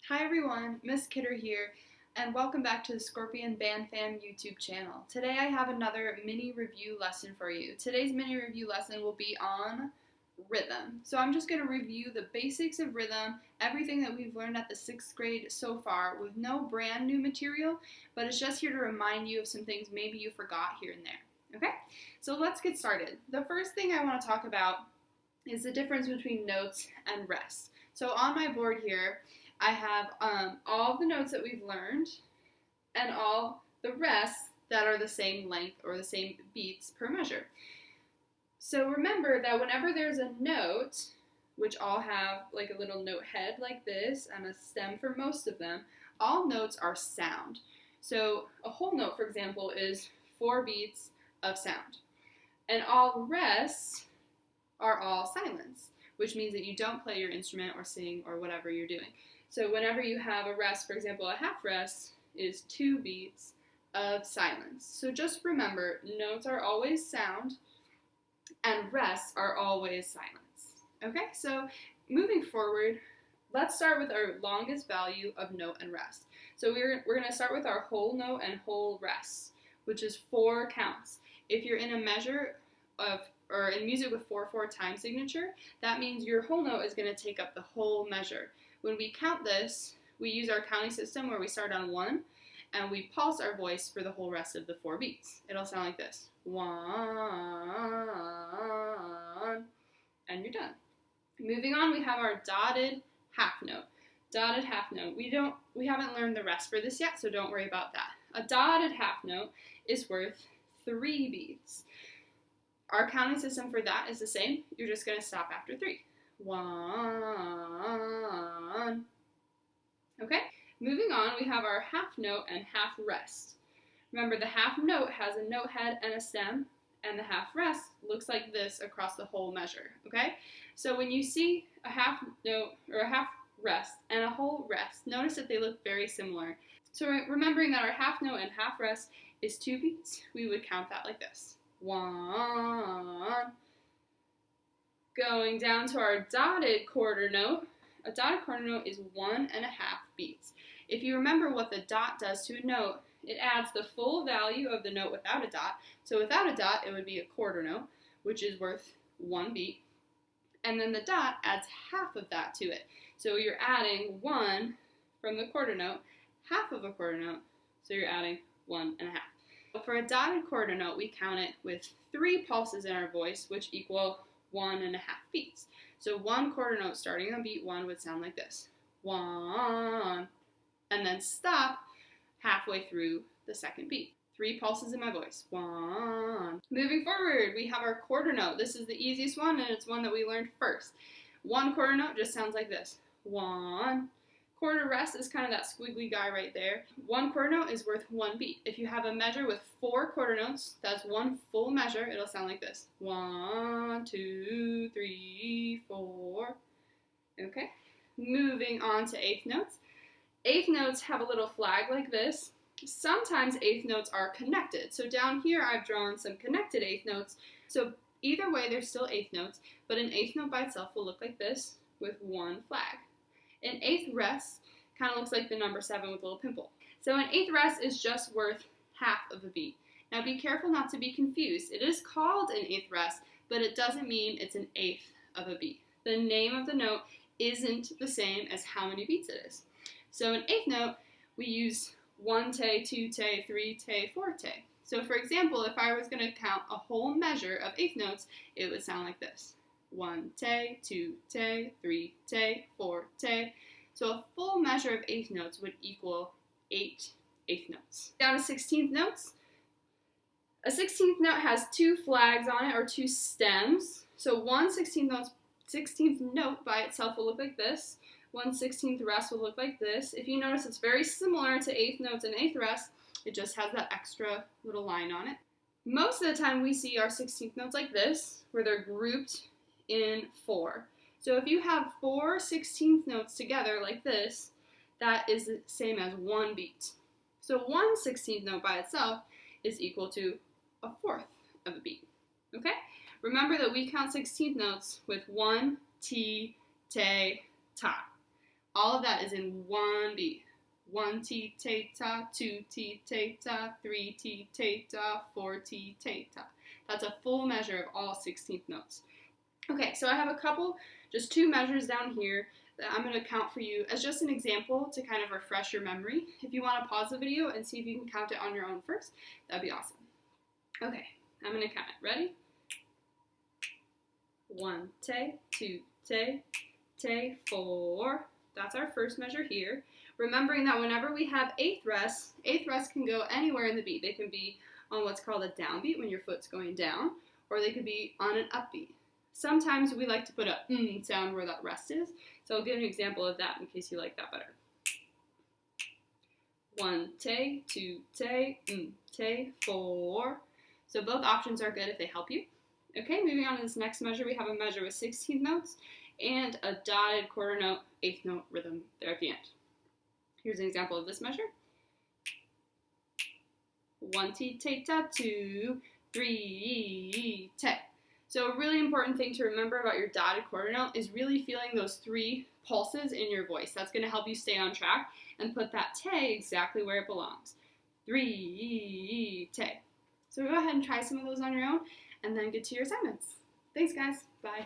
Hi everyone, Miss Kidder here, and welcome back to the Scorpion Band Fam YouTube channel. Today I have another mini review lesson for you. Today's mini review lesson will be on rhythm. So I'm just going to review the basics of rhythm, everything that we've learned at the 6th grade so far with no brand new material, but it's just here to remind you of some things maybe you forgot here and there. Okay, so let's get started. The first thing I want to talk about is the difference between notes and rests. So on my board here, I have all the notes that we've learned and all the rests that are the same length or the same beats per measure. So remember that whenever there's a note, which all have like a little note head like this and a stem for most of them, all notes are sound. So a whole note, for example, is 4 beats of sound. And all rests are all silence, which means that you don't play your instrument or sing or whatever you're doing. So whenever you have a rest, for example, a half rest is 2 beats of silence. So just remember, notes are always sound and rests are always silence. Okay, so moving forward, let's start with our longest value of note and rest. So we're going to start with our whole note and whole rest, which is 4 counts. If you're in a measure or in music with 4/4 time signature, that means your whole note is going to take up the whole measure. When we count this, we use our counting system where we start on 1 and we pulse our voice for the whole rest of the 4 beats. It'll sound like this. 1, and you're done. Moving on, we have our dotted half note. Dotted half note. We haven't learned the rest for this yet, so don't worry about that. A dotted half note is worth 3 beats. Our counting system for that is the same. You're just going to stop after 3. 1. Okay, moving on, we have our half note and half rest. Remember, the half note has a note head and a stem, and the half rest looks like this across the whole measure, okay? So when you see a half note or a half rest and a whole rest, notice that they look very similar. So remembering that our half note and half rest is 2 beats, we would count that like this. 1. Going down to our dotted quarter note, a dotted quarter note is 1.5 beats. If you remember what the dot does to a note, it adds the full value of the note without a dot. So without a dot, it would be a quarter note, which is worth 1 beat. And then the dot adds half of that to it. So you're adding 1 from the quarter note, half of a quarter note, so you're adding 1.5. For a dotted quarter note, we count it with 3 pulses in our voice, which equal 1.5 beats. So 1 quarter note starting on beat 1 would sound like this. 1, and then stop halfway through the second beat. 3 pulses in my voice. 1. Moving forward, we have our quarter note. This is the easiest one, and it's one that we learned first. 1 quarter note just sounds like this. 1. Quarter rest is kind of that squiggly guy right there. 1 quarter note is worth 1 beat. If you have a measure with 4 quarter notes, that's 1 full measure. It'll sound like this. 1, 2, 3, 4. Okay. Moving on to eighth notes. Eighth notes have a little flag like this. Sometimes eighth notes are connected. So down here I've drawn some connected eighth notes. So either way they're still eighth notes, but an eighth note by itself will look like this with 1 flag. An eighth rest kind of looks like the number 7 with a little pimple. So an eighth rest is just worth half of a beat. Now be careful not to be confused. It is called an eighth rest, but it doesn't mean it's an eighth of a beat. The name of the note isn't the same as how many beats it is. So an eighth note, we use 1 te, 2 te, 3 te, 4 te. So for example, if I was going to count a whole measure of eighth notes, it would sound like this. 1 te, 2 te, 3 te, 4 te. So a full measure of eighth notes would equal 8 eighth notes. Down to 16th notes. A 16th note has 2 flags on it, or 2 stems. So one 16th note by itself will look like this. 1 16th rest will look like this. If you notice, it's very similar to eighth notes and eighth rest. It just has that extra little line on it. Most of the time we see our 16th notes like this, where they're grouped in 4. So if you have 4 16th notes together like this, that is the same as 1 beat. So 1 16th note by itself is equal to 1/4 of a beat. Okay? Remember that we count 16th notes with 1, ti, te, ta. All of that is in one beat. 1 T ta, 2 T ta, 3 T ta, 4 T ta. That's a full measure of all 16th notes. Okay, so I have a couple, just 2 measures down here that I'm going to count for you as just an example to kind of refresh your memory. If you want to pause the video and see if you can count it on your own first, that'd be awesome. Okay, I'm going to count it. Ready? 1 te, 2 te, 4. That's our first measure here. Remembering that whenever we have eighth rests can go anywhere in the beat. They can be on what's called a downbeat when your foot's going down, or they could be on an upbeat. Sometimes we like to put a sound where that rest is, so I'll give an example of that in case you like that better. 1 te, 2 te, 4. So both options are good if they help you. Okay, moving on to this next measure, we have a measure with 16 notes and a dotted quarter note, eighth note rhythm there at the end. Here's an example of this measure. 1 T ta, 2, 3 te. So a really important thing to remember about your dotted quarter note is really feeling those 3 pulses in your voice. That's going to help you stay on track and put that te exactly where it belongs. 3 te. So go ahead and try some of those on your own and then get to your assignments. Thanks, guys. Bye.